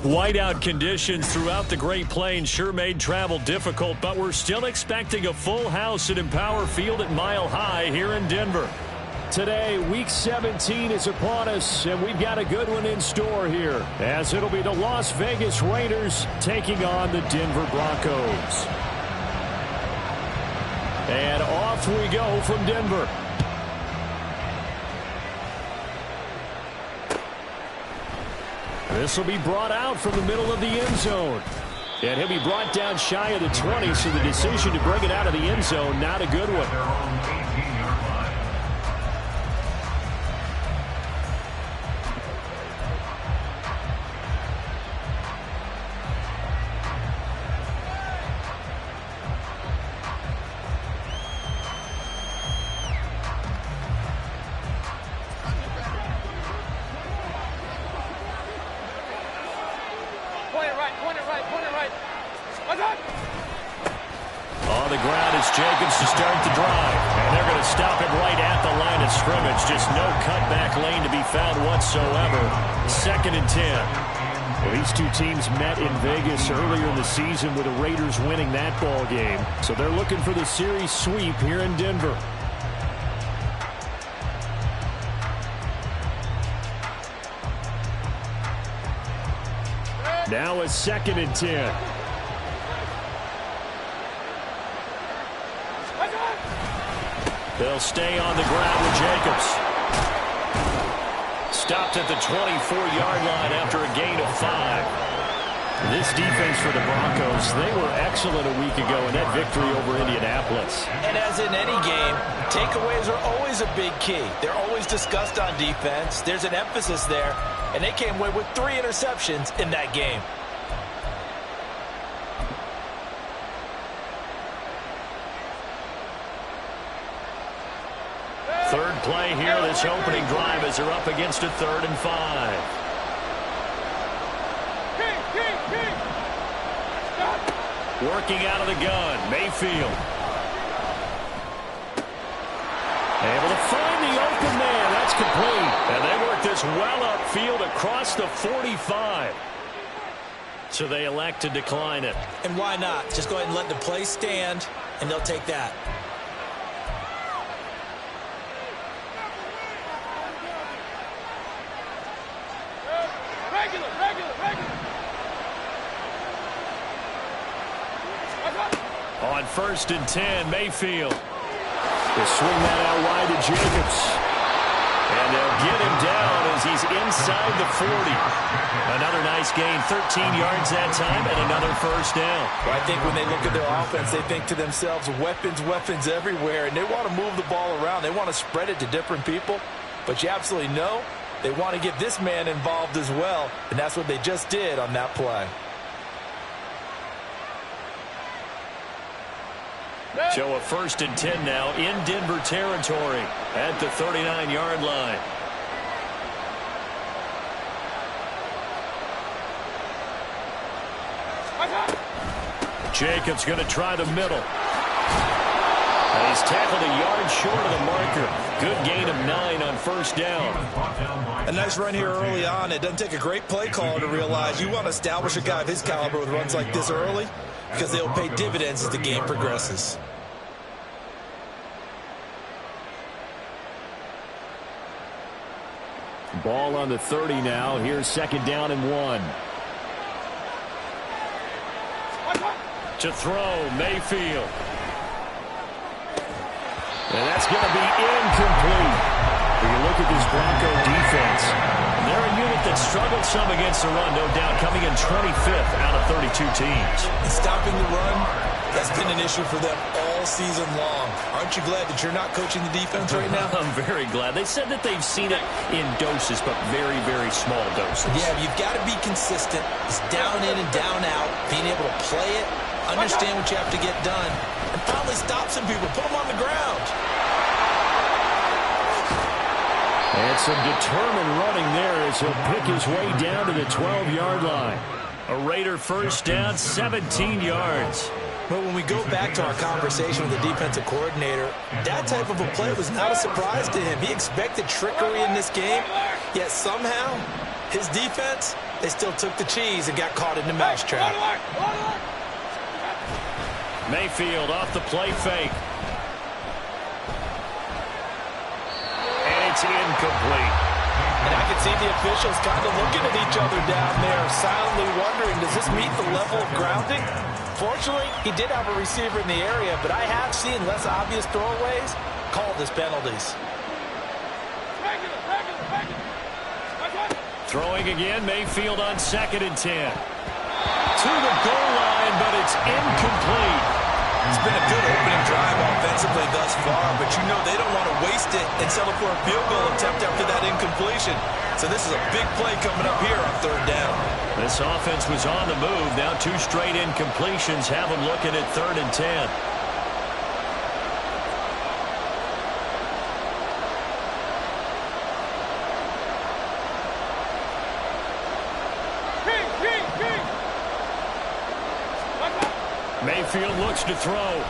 Whiteout conditions throughout the Great Plains sure made travel difficult, but we're still expecting a full house at Empower Field at Mile High here in Denver. Today, Week 17 is upon us, and we've got a good one in store here, as it'll be the Las Vegas Raiders taking on the Denver Broncos. And off we go from Denver. This will be brought out from the middle of the end zone. And he'll be brought down shy of the 20, so the decision to bring it out of the end zone, not a good one. On the ground is Jacobs to start the drive. And they're going to stop him right at the line of scrimmage. Just no cutback lane to be found whatsoever. 2nd and 10. Well, these two teams met in Vegas earlier in the season with the Raiders winning that ball game. So they're looking for the series sweep here in Denver. Now a 2nd and 10. They'll stay on the ground with Jacobs. Stopped at the 24-yard line after a gain of 5. This defense for the Broncos, they were excellent a week ago in that victory over Indianapolis. And as in any game, takeaways are always a big key. They're always discussed on defense. There's an emphasis there, and they came away with 3 interceptions in that game. Third play here, this opening drive as they're up against a 3rd and 5. Working out of the gun, Mayfield. Able to find the open man. That's complete. And they work this well upfield across the 45. So they elect to decline it. And why not? Just go ahead and let the play stand, and they'll take that. On 1st and 10, Mayfield. They swing that out wide to Jacobs. And they'll get him down as he's inside the 40. Another nice gain, 13 yards that time, and another 1st down. Well, I think when they look at their offense, they think to themselves, weapons, weapons everywhere, and they want to move the ball around. They want to spread it to different people, but you absolutely know they want to get this man involved as well, and that's what they just did on that play. So a 1st and 10 now in Denver territory at the 39-yard line. Jacobs going to try the middle. And he's tackled a yard short of the marker. Good gain of 9 on 1st down. A nice run here early on. It doesn't take a great play caller to realize you want to establish a guy of his caliber with runs like this early, because they'll pay dividends as the game progresses. Ball on the 30 now. Here's 2nd down and 1. To throw, Mayfield. And that's going to be incomplete. When you look at this Bronco defense, they're a unit that struggled some against the run, no doubt, coming in 25th out of 32 teams. And stopping the run, that's been an issue for them all season long. Aren't you glad that you're not coaching the defense right now? I'm very glad. They said that they've seen it in doses, but very, very small doses. Yeah, you've got to be consistent. It's down in and down out, being able to play it, understand what you have to get done, and finally stop some people, put them on the ground. And some determined running there as he'll pick his way down to the 12-yard line. A Raider 1st down, 17 yards. But when we go back to our conversation with the defensive coordinator, that type of a play was not a surprise to him. He expected trickery in this game, yet somehow his defense, they still took the cheese and got caught in the mousetrap. Mayfield off the play fake. And it's incomplete. And I can see the officials kind of looking at each other down there, silently wondering, does this meet the level of grounding? Fortunately, he did have a receiver in the area, but I have seen less obvious throwaways called as penalties. Throwing again, Mayfield on 2nd and 10. To the goal line, but it's incomplete. It's been a good opening drive offensively thus far, but you know they don't want to waste it and settle for a field goal attempt after that incompletion. So this is a big play coming up here on 3rd down. This offense was on the move. Now 2 straight incompletions have them looking at 3rd and 10. Mayfield looks to throw. And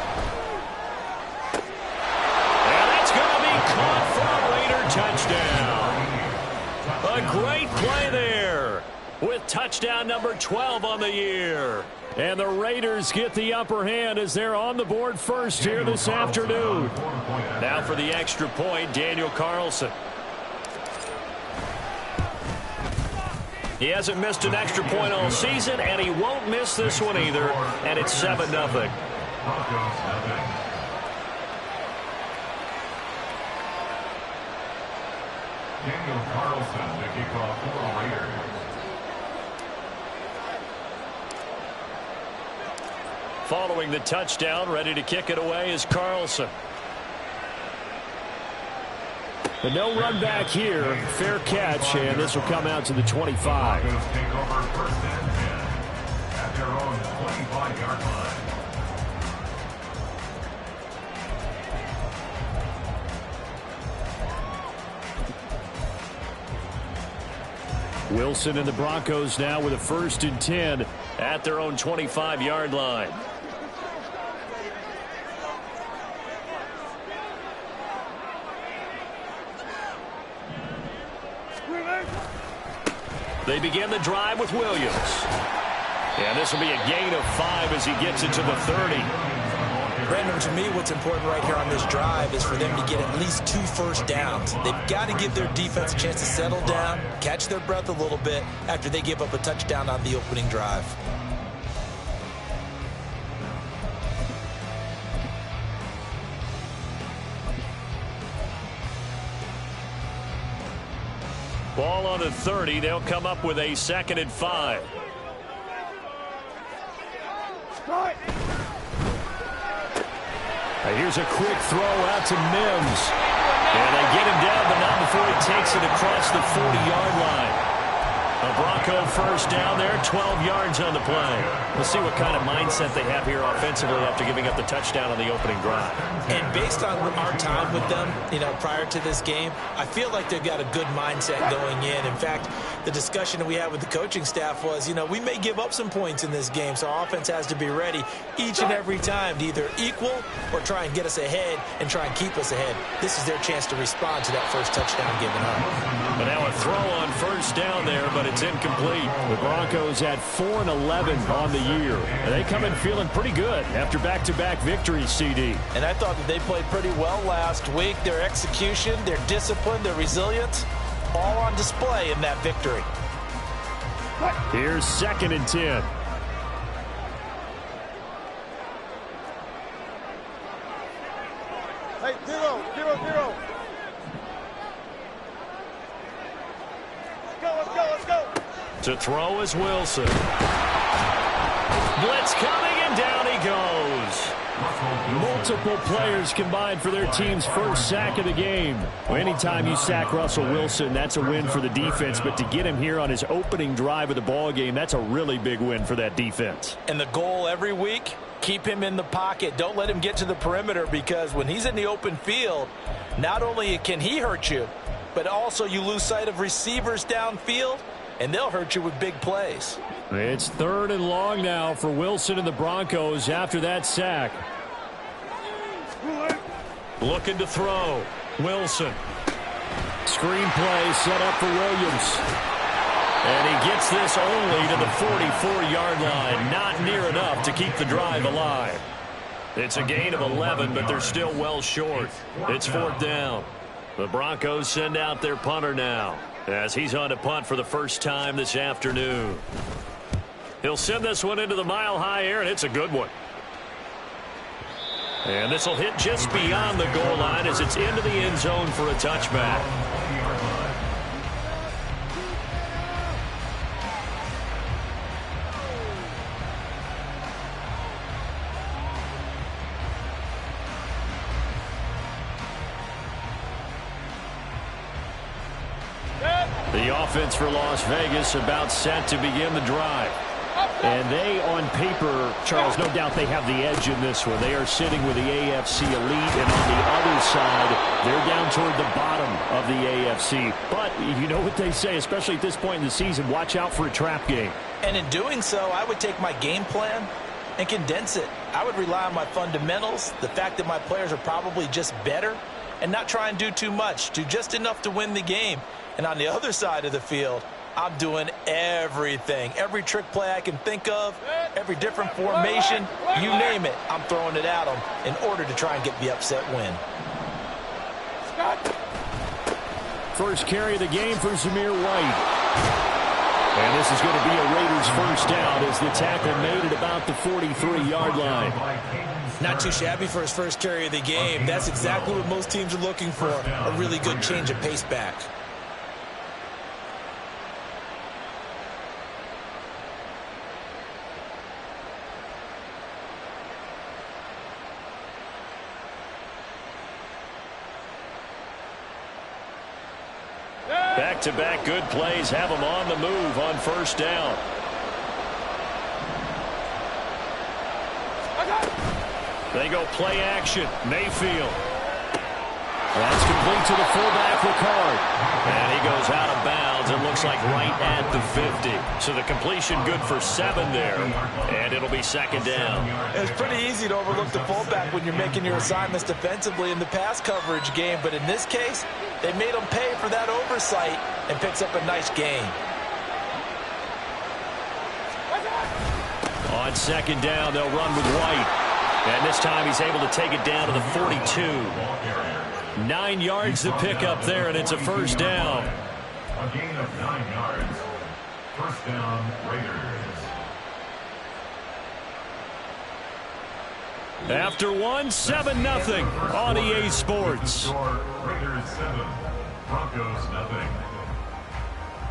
that's going to be caught for a Raider touchdown. A great play there with touchdown number 12 on the year. And the Raiders get the upper hand as they're on the board first here this afternoon. Now for the extra point, Daniel Carlson. He hasn't missed an extra point all season, and he won't miss this one either. And it's 7-0. Daniel Carlson, the kickoff for the Raiders. Following the touchdown, ready to kick it away is Carlson. But no run back here. Fair catch, and this will come out to the 25. Broncos take over 1st and 10 at their own 25-yard line. Wilson and the Broncos now with a 1st and 10 at their own 25-yard line. They begin the drive with Williams. And this will be a gain of 5 as he gets it to the 30. Brandon, to me, what's important right here on this drive is for them to get at least 2 first downs. They've got to give their defense a chance to settle down, catch their breath a little bit after they give up a touchdown on the opening drive. Ball on the 30. They'll come up with a 2nd and 5. Here's a quick throw out to Mims. And they get him down, but not before he takes it across the 40-yard line. A Bronco first down there, 12 yards on the play. We'll see what kind of mindset they have here offensively after giving up the touchdown on the opening drive. And based on our time with them, prior to this game, I feel like they've got a good mindset going in. In fact, the discussion that we had with the coaching staff was, we may give up some points in this game, so our offense has to be ready each and every time to either equal or try and get us ahead and try and keep us ahead. This is their chance to respond to that first touchdown given up. But now a throw on first down there, but it's incomplete. The Broncos at 4-11 on the year. And they come in feeling pretty good after back-to-back victories, CD. And I thought that they played pretty well last week. Their execution, their discipline, their resilience, all on display in that victory. Here's 2nd and 10. Hey, 0-0-0. Let's go. To throw is Wilson. Blitz coming, and down he goes. Multiple players combined for their team's first sack of the game. Anytime you sack Russell Wilson, that's a win for the defense. But to get him here on his opening drive of the ball game, that's a really big win for that defense. And the goal every week, keep him in the pocket. Don't let him get to the perimeter, because when he's in the open field, not only can he hurt you, but also you lose sight of receivers downfield, and they'll hurt you with big plays. It's 3rd and long now for Wilson and the Broncos after that sack. Looking to throw. Wilson. Screenplay set up for Williams. And he gets this only to the 44-yard line. Not near enough to keep the drive alive. It's a gain of 11, but they're still well short. It's 4th down. The Broncos send out their punter now, as he's on to punt for the first time this afternoon. He'll send this one into the mile-high air, and it's a good one. And this will hit just beyond the goal line as it's into the end zone for a touchback. The offense for Las Vegas about set to begin the drive. And they, on paper, Charles, no doubt they have the edge in this one. They are sitting with the AFC elite, and on the other side, they're down toward the bottom of the AFC. But you know what they say, especially at this point in the season, watch out for a trap game. And in doing so, I would take my game plan and condense it. I would rely on my fundamentals, the fact that my players are probably just better, and not try and do too much, do just enough to win the game. And on the other side of the field, I'm doing everything. Every trick play I can think of, every different formation, you name it, I'm throwing it at them in order to try and get the upset win. First carry of the game for Zamir White. And this is going to be a Raiders first down as the tackle made at about the 43-yard line. Not too shabby for his first carry of the game. That's exactly what most teams are looking for, a really good change of pace back. Back-to-back good plays have them on the move on first down. They go play action. Mayfield. That's complete to the fullback, Ricard. And he goes out of bounds. It looks like right at the 50. So the completion good for 7 there. And it'll be 2nd down. It's pretty easy to overlook the fullback when you're making your assignments defensively in the pass coverage game. But in this case, they made him pay for that oversight and picks up a nice gain. On 2nd down, they'll run with White. And this time he's able to take it down to the 42. 9 yards to pick up there, and it's a first down. A gain of 9 yards. First down, Raiders. After one, 7-0 on EA Sports. Raiders 7, Broncos 0.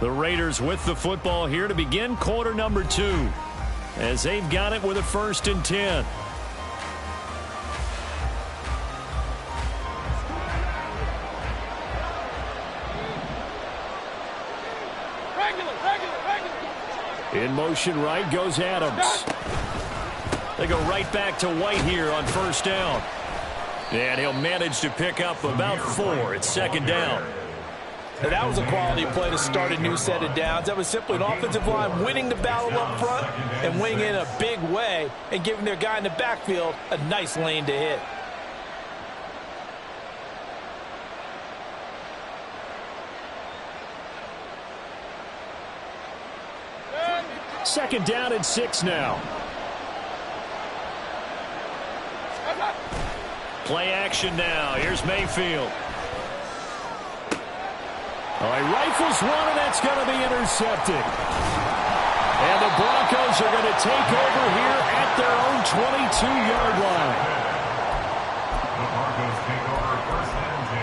The Raiders with the football here to begin quarter number 2, as they've got it with a 1st and 10. In motion right goes Adams. They go right back to White here on first down. And he'll manage to pick up about 4. It's 2nd down. And that was a quality play to start a new set of downs. That was simply an offensive line winning the battle up front and winning in a big way and giving their guy in the backfield a nice lane to hit. Second down and 6 now. Play action now. Here's Mayfield. All right, rifles one, and that's going to be intercepted. And the Broncos are going to take over here at their own 22-yard line. The Broncos take over 1st and 10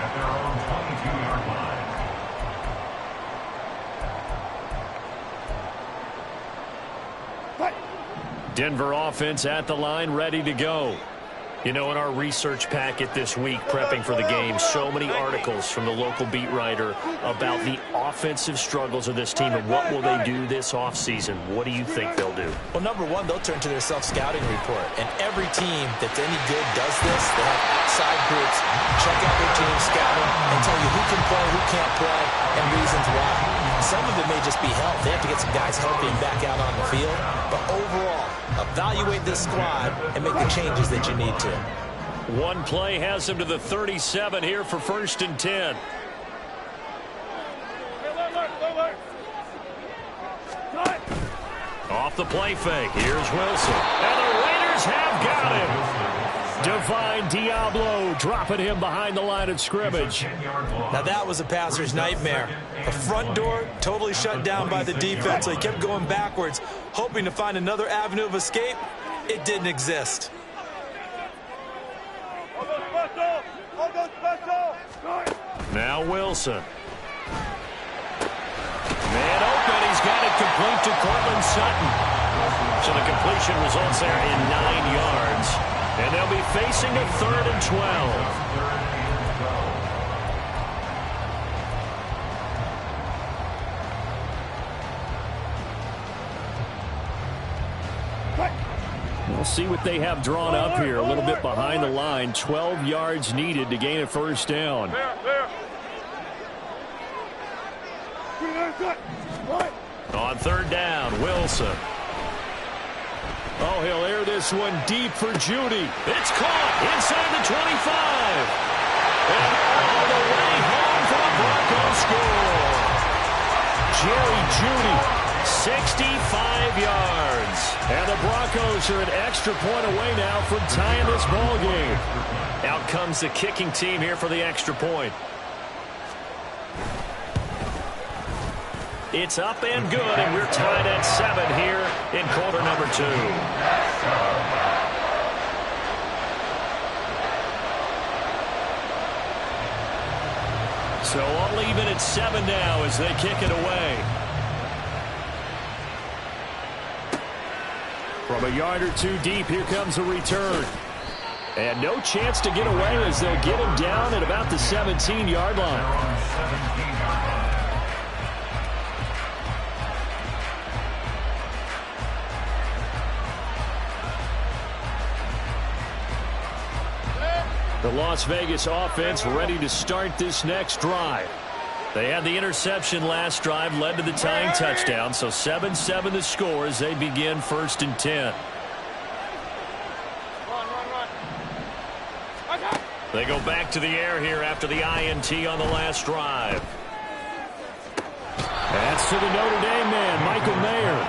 at their own 22-yard line. Denver offense at the line, ready to go. You know, in our research packet this week, prepping for the game, so many articles from the local beat writer about the offensive struggles of this team and what will they do this offseason. What do you think they'll do? Well, number one, they'll turn to their self-scouting report. And every team that's any good does this. They have outside groups check out their team, scout them, and tell you who can play, who can't play, and reasons why. Some of it may just be health. They have to get some guys healthy and back out on the field. But overall, evaluate this squad and make the changes that you need to. One play has him to the 37 here for 1st and 10. Off the play fake. Here's Wilson. And the Raiders have got him. Divine Diablo dropping him behind the line of scrimmage. Now that was a passer's nightmare. The front door totally shut down by the defense, so he kept going backwards, hoping to find another avenue of escape. It didn't exist. Now Wilson. Man open. He's got it complete to Cortland Sutton. So the completion results there in 9 yards. And they'll be facing a 3rd and 12. We'll see what they have drawn up here. A little bit behind the line. 12 yards needed to gain a 1st down. On 3rd down, Wilson. Oh, he'll air this one deep for Judy. It's caught inside the 25. And all the way home for the Broncos score. Jerry Judy, 65 yards. And the Broncos are an extra point away now from tying this ball game. Out comes the kicking team here for the extra point. It's up and good, and we're tied at 7 here in quarter number 2. So all even at 7 now as they kick it away. From a yard or 2 deep, here comes a return. And no chance to get away as they'll get him down at about the 17-yard line. The Las Vegas offense ready to start this next drive. They had the interception last drive, led to the tying touchdown, so 7-7 the score as they begin 1st and 10. They go back to the air here after the INT on the last drive. That's to the Notre Dame man, Michael Mayer.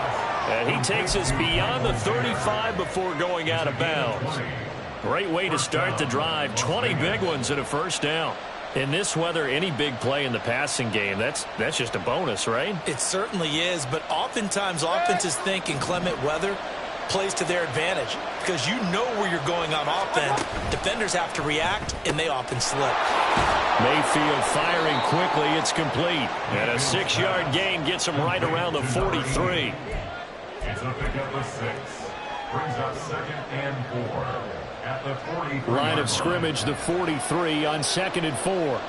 And he takes us beyond the 35 before going out of bounds. Great way to start the drive. 20 big ones and a 1st down. In this weather, any big play in the passing game, that's just a bonus, right? It certainly is, but oftentimes offenses think in clement weather plays to their advantage because you know where you're going on offense. Defenders have to react, and they often slip. Mayfield firing quickly. It's complete. And a 6-yard gain gets him right around the 43. It's a pickup of 6. Brings up 2nd and 4. At the 43. Line of scrimmage, the 43 on 2nd and 4.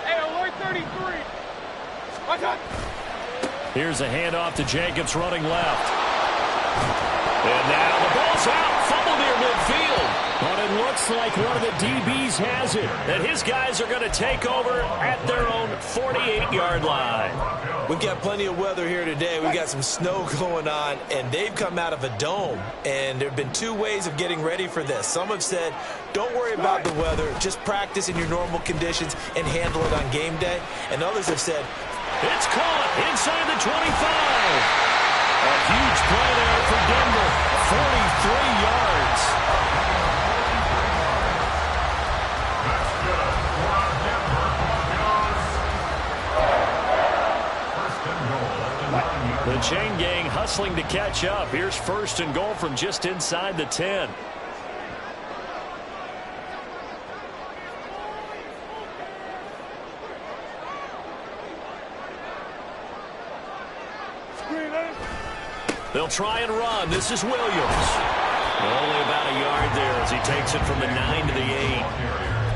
Hey, alert 33. Watch out. Here's a handoff to Jacobs running left. And now the ball's out. Fumble near midfield. But it looks like one of the DBs has it. And his guys are going to take over at their own 48-yard line. We've got plenty of weather here today. We've got some snow going on, and they've come out of a dome. And there have been 2 ways of getting ready for this. Some have said, don't worry about the weather. Just practice in your normal conditions and handle it on game day. And others have said, it's caught inside the 25. A huge play there for Denver. 43 yards. The chain gang hustling to catch up. Here's 1st and goal from just inside the 10. They'll try and run. This is Williams. Only about a yard there as he takes it from the 9 to the 8.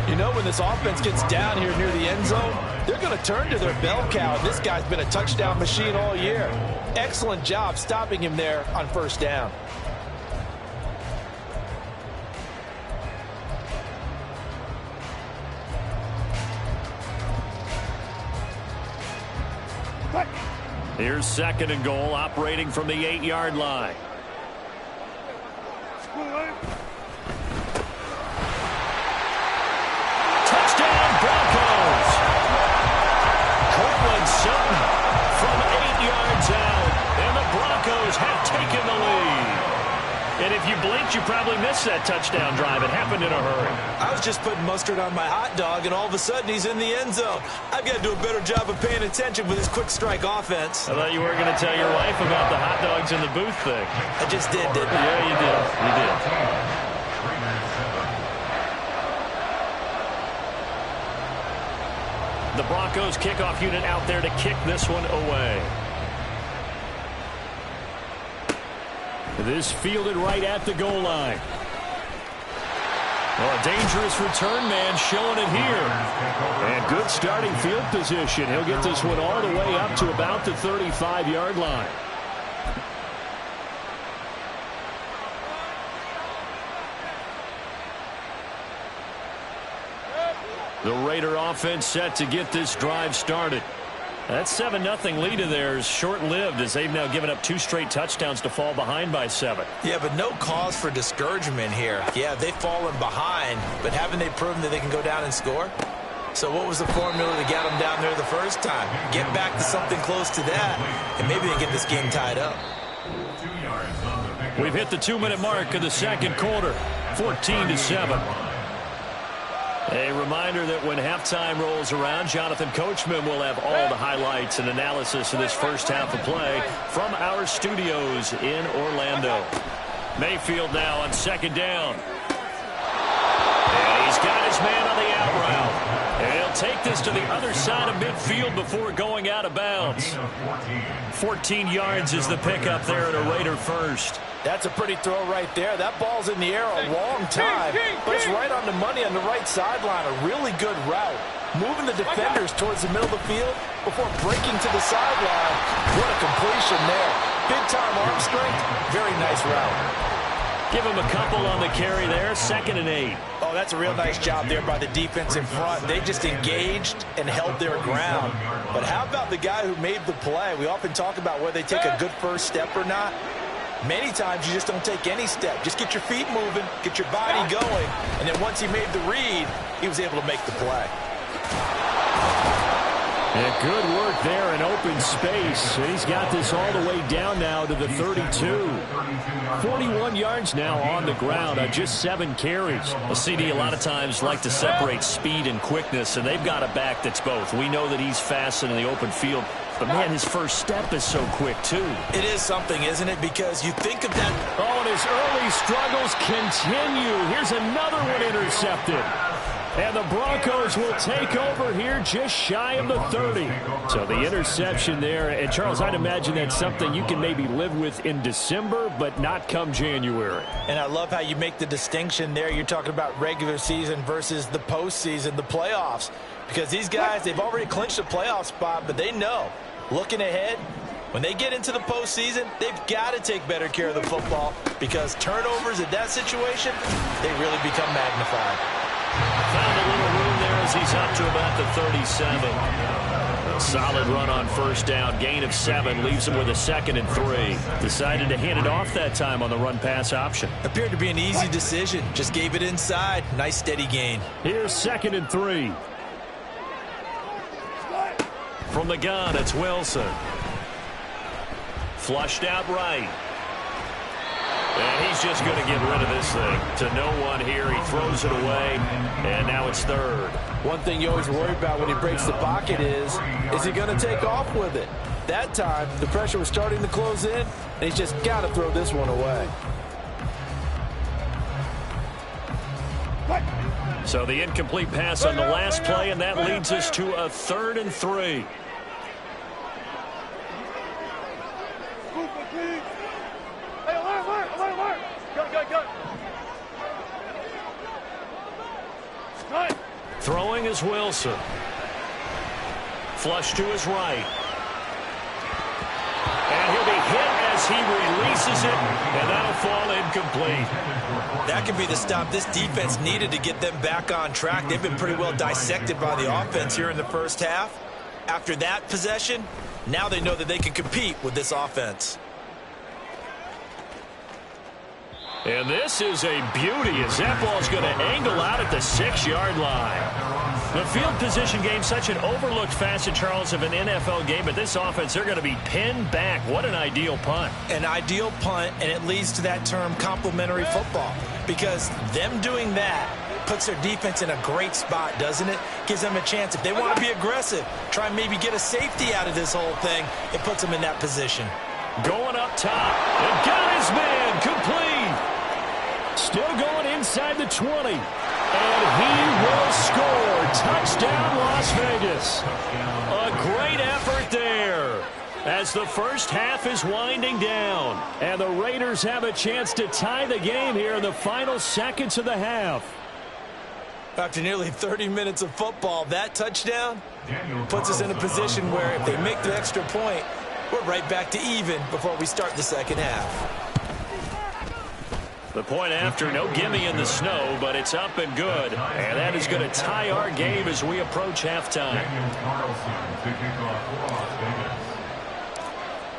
You know, when this offense gets down here near the end zone, they're going to turn to their bell cow. This guy's been a touchdown machine all year. Excellent job stopping him there on 1st down. Here's 2nd and goal, operating from the 8-yard line. Touchdown, Broncos! Cortland Sutton from 8 yards out, and the Broncos have taken the lead. And if you blinked, you probably missed that touchdown drive. It happened in a hurry. I was just putting mustard on my hot dog, and all of a sudden he's in the end zone. I've got to do a better job of paying attention with his quick strike offense. I thought you weren't going to tell your wife about the hot dogs in the booth thing. I just did, didn't I? Yeah, you did. You did. The Broncos kickoff unit out there to kick this one away. This fielded right at the goal line. Well, a dangerous return man showing it here. And good starting field position. He'll get this one all the way up to about the 35-yard line. The Raider offense set to get this drive started. That 7-0 lead of theirs short-lived as they've now given up 2 straight touchdowns to fall behind by 7. Yeah, but no cause for discouragement here. Yeah, they've fallen behind, but haven't they proven that they can go down and score? So what was the formula that got them down there the first time? Get back to something close to that, and maybe they get this game tied up. We've hit the 2-minute mark of the second quarter, 14-7. A reminder that when halftime rolls around, Jonathan Coachman will have all the highlights and analysis of this first half of play from our studios in Orlando. Mayfield now on 2nd down. And he's got his man on the out route. And he'll take this to the other side of midfield before going out of bounds. 14 yards is the pickup there at a Raider first. That's a pretty throw right there. That ball's in the air a long time, but it's right on the money on the right sideline. A really good route. Moving the defenders towards the middle of the field before breaking to the sideline. What a completion there. Big-time arm strength. Very nice route. Give him a couple on the carry there. 2nd and 8. Oh, that's a real nice job there by the defense in front. They just engaged and held their ground. But how about the guy who made the play? We often talk about whether they take a good first step or not. Many times you just don't take any step. Just get your feet moving, get your body going, and then once he made the read, he was able to make the play. Yeah, good work there in open space. And he's got this all the way down now to the 32. 41 yards now on the ground on just 7 carries. A CD a lot of times like to separate speed and quickness, and they've got a back that's both. We know that he's fast in the open field, but, man, his first step is so quick, too. It is something, isn't it? Because you think of that. Oh, and his early struggles continue. Here's another one intercepted. And the Broncos will take over here just shy of the 30. So the interception there. And, Charles, I'd imagine that's something you can maybe live with in December, but not come January. And I love how you make the distinction there. You're talking about regular season versus the postseason, the playoffs. Because these guys, they've already clinched a playoff spot, but they know, looking ahead, when they get into the postseason, they've got to take better care of the football because turnovers in that situation, they really become magnified. Found a little room there as he's up to about the 37. A solid run on first down. Gain of 7 leaves him with a 2nd and 3. Decided to hand it off that time on the run-pass option. Appeared to be an easy decision. Just gave it inside. Nice steady gain. Here's 2nd and 3. From the gun, it's Wilson. Flushed out right. And he's just going to get rid of this thing. To no one here. He throws it away. And now it's 3rd. One thing you always worry about when he breaks the pocket is he going to take off with it? That time, the pressure was starting to close in, and he's just got to throw this one away. So the incomplete pass on the last play, and that leads us to a 3rd and 3. Throwing is Wilson. Flush to his right. And he'll be hit as he releases it, and that'll fall incomplete. That could be the stop this defense needed to get them back on track. They've been pretty well dissected by the offense here in the first half. After that possession, now they know that they can compete with this offense. And this is a beauty as that ball's going to angle out at the 6-yard line. The field position game, such an overlooked facet, Charles, of an NFL game, but this offense, they're going to be pinned back. What an ideal punt. An ideal punt, and it leads to that term complementary football, because them doing that puts their defense in a great spot, doesn't it? Gives them a chance. If they want to be aggressive, try and maybe get a safety out of this whole thing, it puts them in that position. Going up top, and got his man, complete. Still going inside the 20. And he will score. Touchdown, Las Vegas. A great effort there as the first half is winding down. And the Raiders have a chance to tie the game here in the final seconds of the half. After nearly 30 minutes of football, that touchdown puts us in a position where if they make the extra point, we're right back to even before we start the second half. The point after, no gimme in the snow, but it's up and good. And that is going to tie our game as we approach halftime.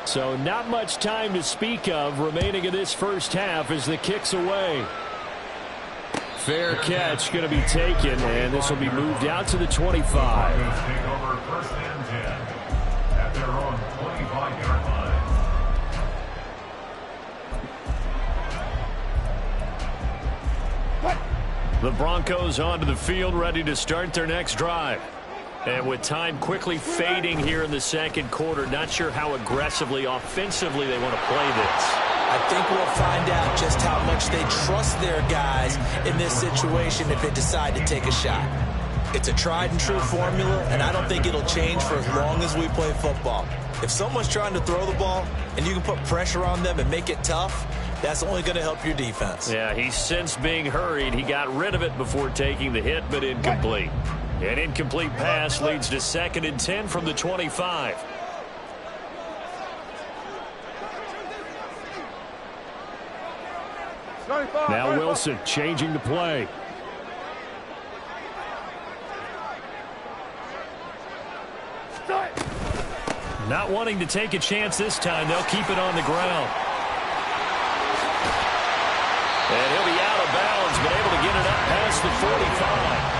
So not much time to speak of remaining in this first half as the kick's away. Fair catch going to be taken, and this will be moved out to the 25. Take over first and 10 at their own 25-yard line. The Broncos onto the field, ready to start their next drive. And with time quickly fading here in the second quarter, not sure how aggressively, offensively they want to play this. I think we'll find out just how much they trust their guys in this situation if they decide to take a shot. It's a tried and true formula, and I don't think it'll change for as long as we play football. If someone's trying to throw the ball and you can put pressure on them and make it tough, that's only going to help your defense. Yeah, he sensed being hurried. He got rid of it before taking the hit, but incomplete. An incomplete pass leads to 2nd and 10 from the 25. Now Wilson changing the play. Not wanting to take a chance this time. They'll keep it on the ground. And he'll be out of bounds, but able to get it up past the 45.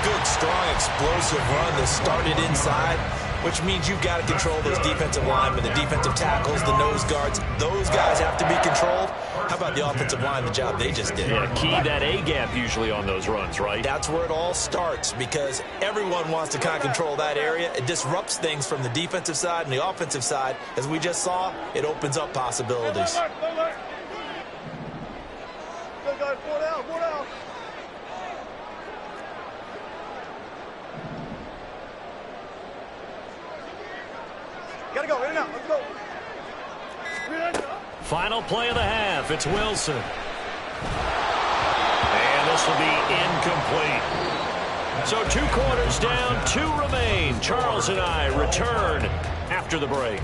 Good, strong, explosive run that started inside, which means you've got to control those defensive linemen, the defensive tackles, the nose guards. Those guys have to be controlled. How about the offensive line, the job they just did? Yeah, key that A-gap usually on those runs, right? That's where it all starts, because everyone wants to kind of control that area. It disrupts things from the defensive side and the offensive side. As we just saw, it opens up possibilities. Gotta go, in and out, let's go. Final play of the half. It's Wilson. And this will be incomplete. So 2 quarters down, 2 remain. Charles and I return after the break.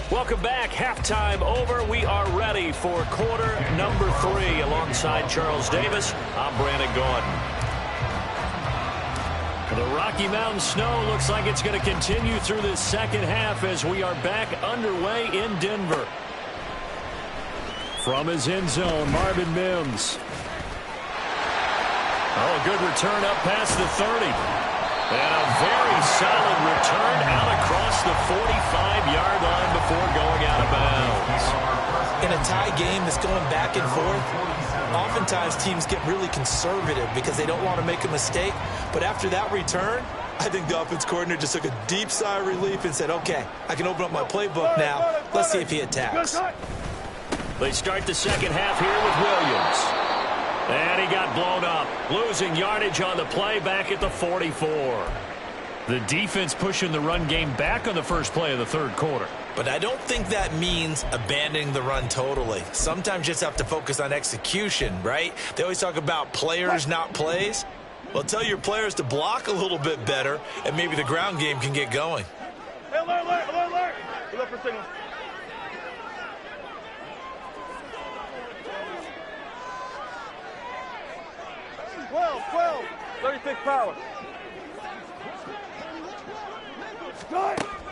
Welcome back. Halftime over. We are ready for quarter number 3. Alongside Charles Davis, I'm Brandon Gordon. The Rocky Mountain snow looks like it's going to continue through this second half as we are back underway in Denver. From his end zone, Marvin Mims. Oh, a good return up past the 30. And a very solid return out across the 45-yard line before going out of bounds. In a tie game that's going back and forth, oftentimes teams get really conservative because they don't want to make a mistake. But after that return, I think the offense coordinator just took a deep sigh of relief and said, okay, I can open up my playbook now. Let's see if he attacks. They start the second half here with Williams. And he got blown up, losing yardage on the play back at the 44. The defense pushing the run game back on the first play of the third quarter. But I don't think that means abandoning the run totally. Sometimes you just have to focus on execution, right? They always talk about players, not plays. Well, tell your players to block a little bit better, and maybe the ground game can get going. Hey, alert, alert, alert, alert. We're up for signal. Twelve, 36 power.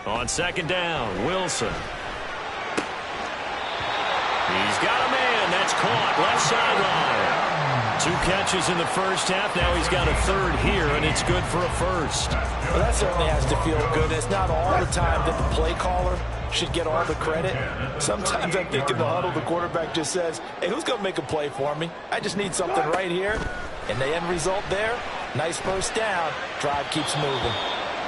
On second down, Wilson. He's got a man. That's caught. Left sideline. 2 catches in the first half. Now he's got a third here, and it's good for a first. Well, that certainly has to feel good. It's not all the time that the play caller should get all the credit. Sometimes I think in the huddle, the quarterback just says, hey, who's going to make a play for me? I just need something right here. And the end result there, nice first down. Drive keeps moving.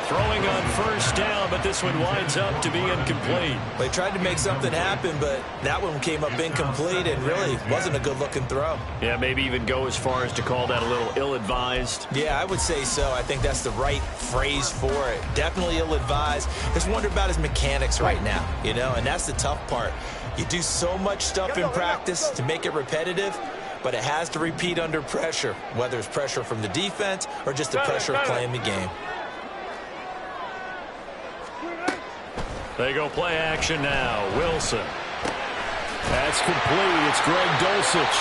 Throwing on first down, but this one winds up to be incomplete. They tried to make something happen, but that one came up incomplete and really wasn't a good-looking throw. Yeah, maybe even go as far as to call that a little ill-advised. Yeah, I would say so. I think that's the right phrase for it. Definitely ill-advised. Just wonder about his mechanics right now, you know, and that's the tough part. You do so much stuff in practice to make it repetitive, but it has to repeat under pressure, whether it's pressure from the defense or just the pressure of playing the game. They go play action now. Wilson. That's complete. It's Greg Dulcich.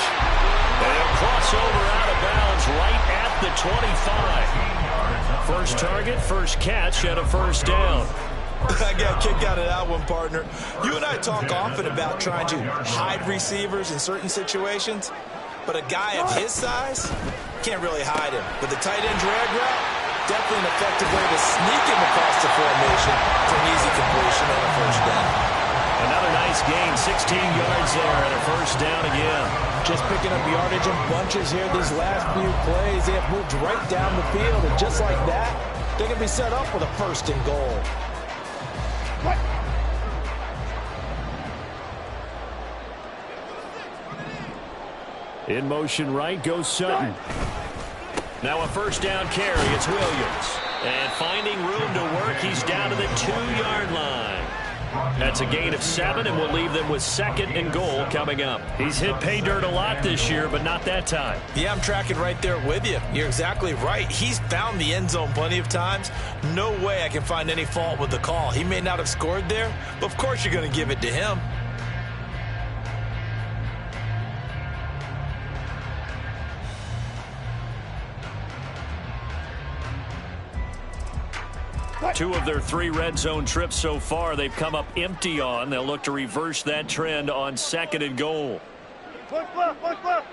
And a crossover out of bounds right at the 25. First target, first catch, and a first down. I got kicked out of that one, partner. You and I talk often about trying to hide receivers in certain situations, but a guy of his size can't really hide him. But the tight end drag route, definitely an effective way to sneak him across the formation for an easy completion and a first down. Another nice gain, 16 yards there and a first down again. Just picking up yardage in bunches here these last few plays. They have moved right down the field, and just like that, they're going to be set up with a first and goal. In motion right goes Sutton. Now a first down carry. It's Williams. And finding room to work, he's down to the 2-yard line. That's a gain of 7, and we'll leave them with second and goal coming up. He's hit pay dirt a lot this year, but not that time. Yeah, I'm tracking right there with you. You're exactly right. He's found the end zone plenty of times. No way I can find any fault with the call. He may not have scored there, but of course you're going to give it to him. Two of their 3 red zone trips so far, they've come up empty on. They'll look to reverse that trend on second and goal. Push left, push left.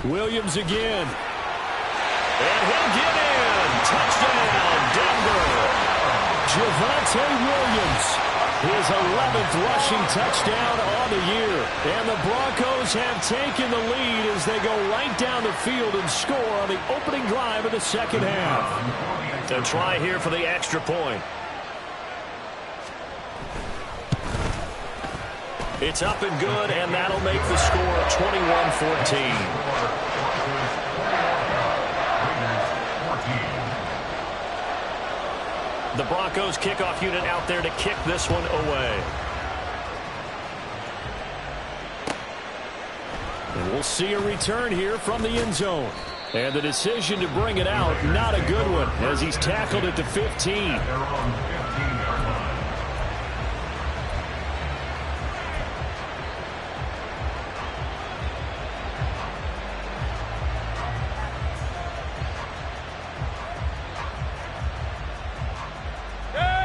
Williams again. And he'll get in. Touchdown, Denver. Javonte Williams. His 11th rushing touchdown on the year. And the Broncos have taken the lead as they go right down the field and score on the opening drive of the second half. They'll try here for the extra point. It's up and good, and that'll make the score 21-14. The Broncos kickoff unit out there to kick this one away. And we'll see a return here from the end zone. And the decision to bring it out, not a good one, as he's tackled at the 15.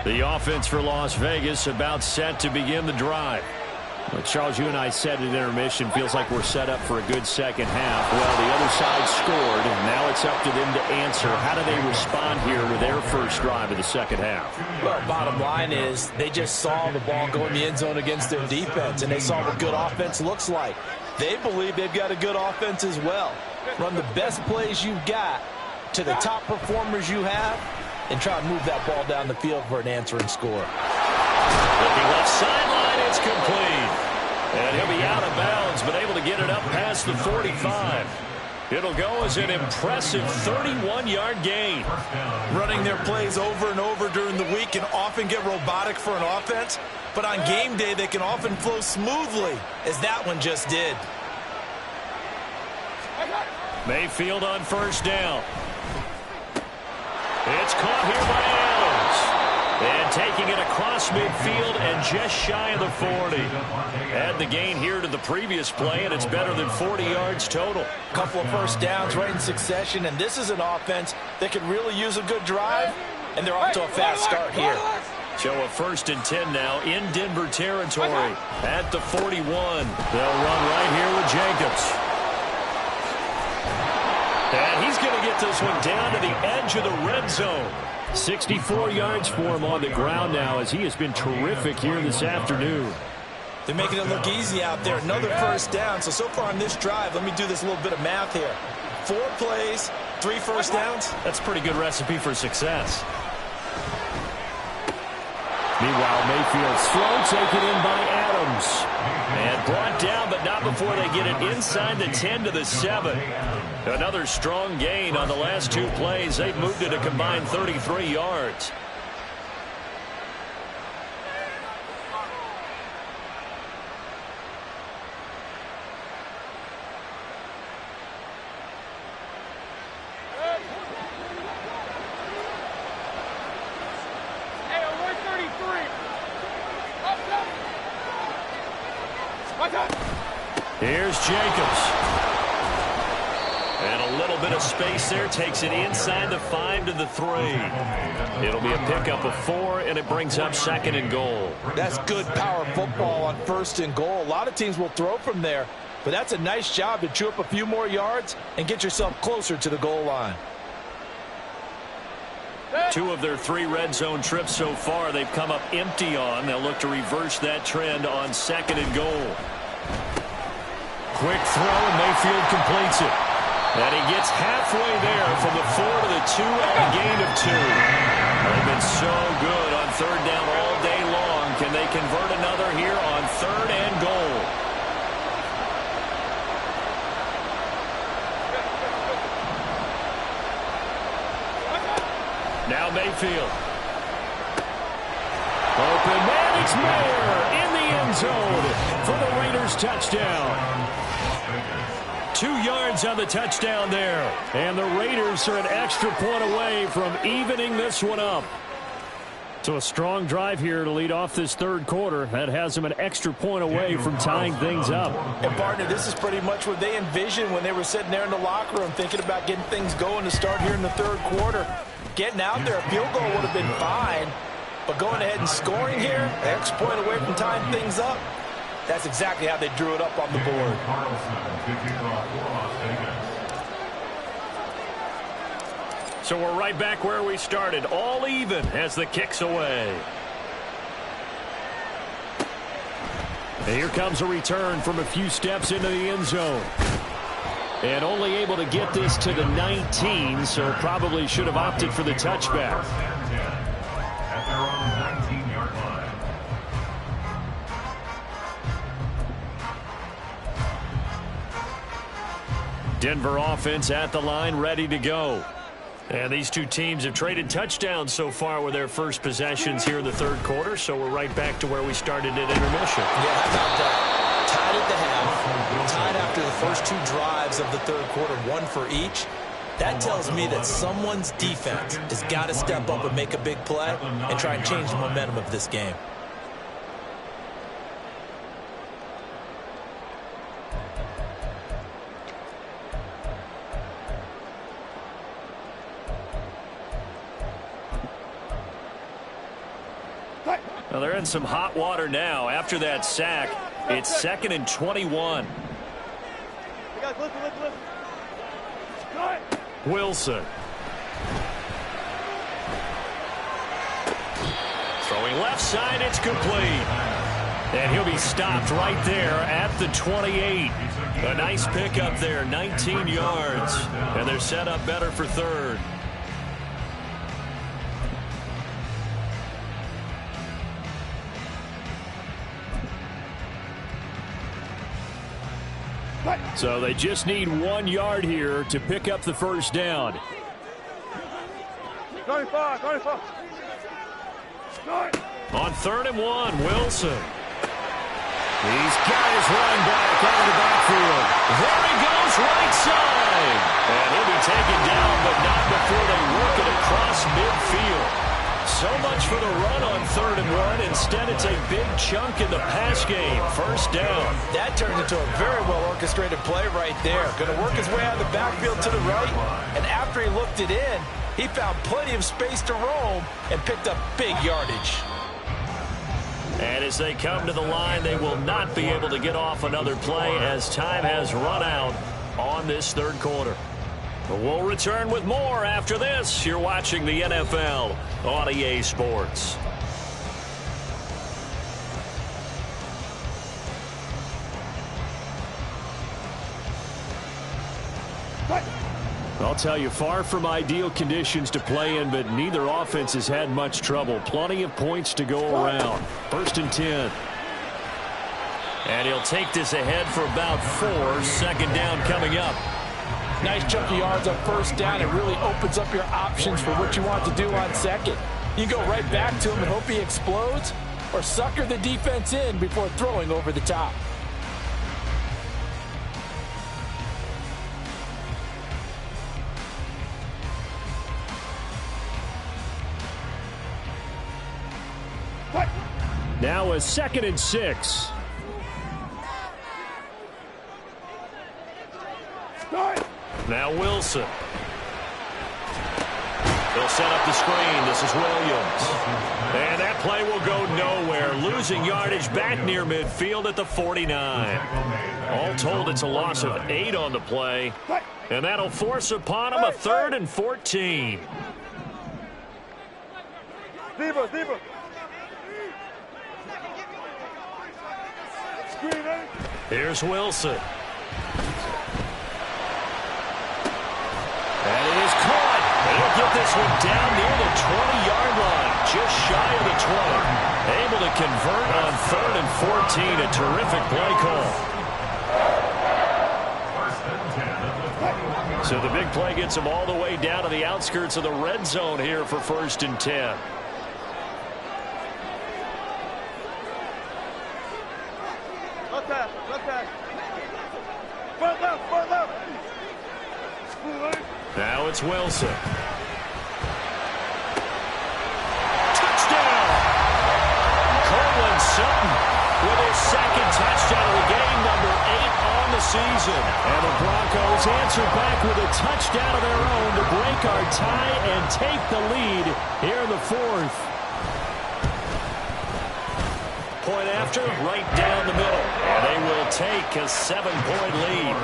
The offense for Las Vegas about set to begin the drive. Well, Charles, you and I said at intermission, feels like we're set up for a good second half. Well, the other side scored, and now it's up to them to answer. How do they respond here with their first drive of the second half? Well, bottom line is they just saw the ball go in the end zone against their defense, and they saw what good offense looks like. They believe they've got a good offense as well. Run the best plays you've got to the top performers you have, and try to move that ball down the field for an answering score. Looking left sideline, it's complete. And he'll be out of bounds, but able to get it up past the 45. It'll go as an impressive 31-yard gain. Running their plays over and over during the week can often get robotic for an offense, but on game day they can often flow smoothly, as that one just did. Mayfield on first down. It's caught here by Adams. And taking it across midfield and just shy of the 40. Add the gain here to the previous play, and it's better than 40 yards total. Couple of first downs right in succession, and this is an offense that could really use a good drive, and they're off to a fast start here. So a 1st and 10 now in Denver territory at the 41. They'll run right here with Jacobs. And he's going to get this one down to the edge of the red zone. 64 yards for him on the ground now, as he has been terrific here this afternoon. They're making it look easy out there. Another first down. So far on this drive, let me do this little bit of math here. 4 plays, 3 first downs. That's a pretty good recipe for success. Meanwhile, Mayfield's throw taken in by Adams. And brought down, but not before they get it inside the 10 to the 7. Another strong gain on the last 2 plays. They've moved it a combined 33 yards. Here's Jacobs. And a little bit of space there. Takes it inside the 5 to the 3. It'll be a pickup of 4, and it brings up 2nd and goal. That's good power football on 1st and goal. A lot of teams will throw from there, but that's a nice job to chew up a few more yards and get yourself closer to the goal line. 2 of their 3 red zone trips so far they've come up empty on. They'll look to reverse that trend on 2nd and goal. Quick throw, and Mayfield completes it. And he gets halfway there from the 4 to the 2 and a gain of 2. They've been so good on 3rd down all day long. Can they convert another here on 3rd and goal? Now Mayfield. Open man, it's Mayer in the end zone for the Raiders touchdown. 2 yards on the touchdown there. And the Raiders are an extra point away from evening this one up. So a strong drive here to lead off this 3rd quarter. That has them an extra point away from tying things up. And, partner, this is pretty much what they envisioned when they were sitting there in the locker room thinking about getting things going to start here in the 3rd quarter. Getting out there, a field goal would have been fine. But going ahead and scoring here, an extra point away from tying things up, that's exactly how they drew it up on the board. So we're right back where we started, all even as the kick's away. And here comes a return from a few steps into the end zone. And only able to get this to the 19, so probably should have opted for the touchback. At their own 19-yard line. Denver offense at the line, ready to go. And these 2 teams have traded touchdowns so far with their first possessions here in the 3rd quarter, so we're right back to where we started at intermission. Yeah, how about that? Tied at the half, tied after the first 2 drives of the 3rd quarter, 1 for each. That tells me that someone's defense has got to step up and make a big play and try and change the momentum of this game. Well, they're in some hot water now. After that sack, it's 2nd and 21. Wilson. Throwing left side, it's complete. And he'll be stopped right there at the 28. A nice pickup there, 19 yards. And they're set up better for 3rd. So they just need 1 yard here to pick up the first down. 95. On 3rd and 1, Wilson. He's got his run back out of the backfield. There he goes goes right side. And he'll be taken down, but not before they work it across midfield. So much for the run on 3rd and 1. Instead, it's a big chunk in the pass game. First down. That turned into a very well-orchestrated play right there. Going to work his way out of the backfield to the right. And after he looked it in, he found plenty of space to roam and picked up big yardage. And as they come to the line, they will not be able to get off another play as time has run out on this 3rd quarter. But we'll return with more after this. You're watching the NFL on EA Sports. I'll tell you, far from ideal conditions to play in, but neither offense has had much trouble. Plenty of points to go around. 1st and 10. And he'll take this ahead for about 4. 2nd down coming up. Nice chunk of yards on 1st down. It really opens up your options for what you want to do on 2nd. You go right back to him and hope he explodes, or sucker the defense in before throwing over the top. Now a 2nd and 6. Now Wilson. They'll set up the screen. This is Williams. And that play will go nowhere. Losing yardage back near midfield at the 49. All told, it's a loss of 8 on the play. And that'll force upon him a 3rd and 14. Deeper. Here's Wilson. And it is caught. And he'll get this one down near the 20-yard line, just shy of the 20. Able to convert on 3rd and 14. A terrific play call. So the big play gets him all the way down to the outskirts of the red zone here for 1st and 10. Front left. Now it's Wilson. Touchdown! Cortland Sutton with his 2nd touchdown of the game, number 8 on the season. And the Broncos answer back with a touchdown of their own to break our tie and take the lead here in the 4th. Point after, right down the middle. And they will take a 7-point lead.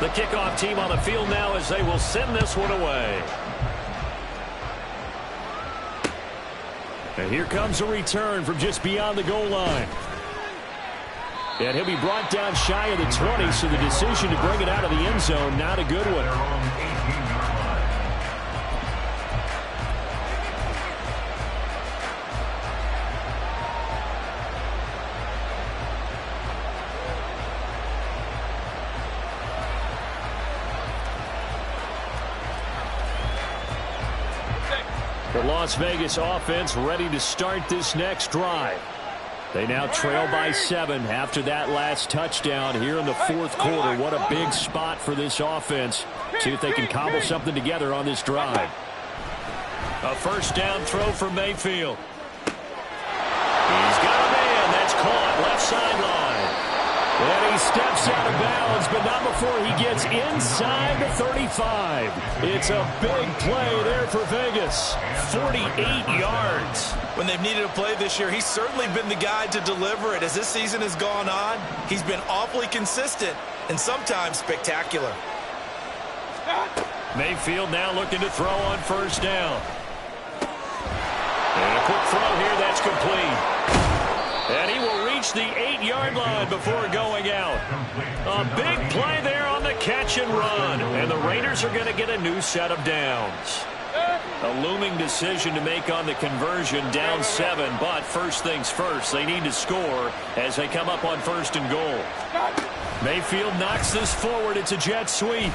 The kickoff team on the field now as they will send this one away. And here comes a return from just beyond the goal line. And he'll be brought down shy of the 20, so the decision to bring it out of the end zone, not a good one. The Las Vegas offense ready to start this next drive. They now trail by 7 after that last touchdown here in the 4th quarter. What a big spot for this offense. See if they can cobble something together on this drive. A 1st down throw for Mayfield. He's got a man. That's caught left sideline. And he steps out of bounds, but not before he gets inside the 35. It's a big play there for Vegas. 48 yards. When they've needed a play this year, he's certainly been the guy to deliver it. As this season has gone on, he's been awfully consistent and sometimes spectacular. Mayfield now looking to throw on 1st down. And a quick throw here, that's complete. And he will reach the 8-yard line before going out. A big play there on the catch and run. And the Raiders are going to get a new set of downs. A looming decision to make on the conversion, down 7. But first things first, they need to score as they come up on 1st and goal. Mayfield knocks this forward. It's a jet sweep.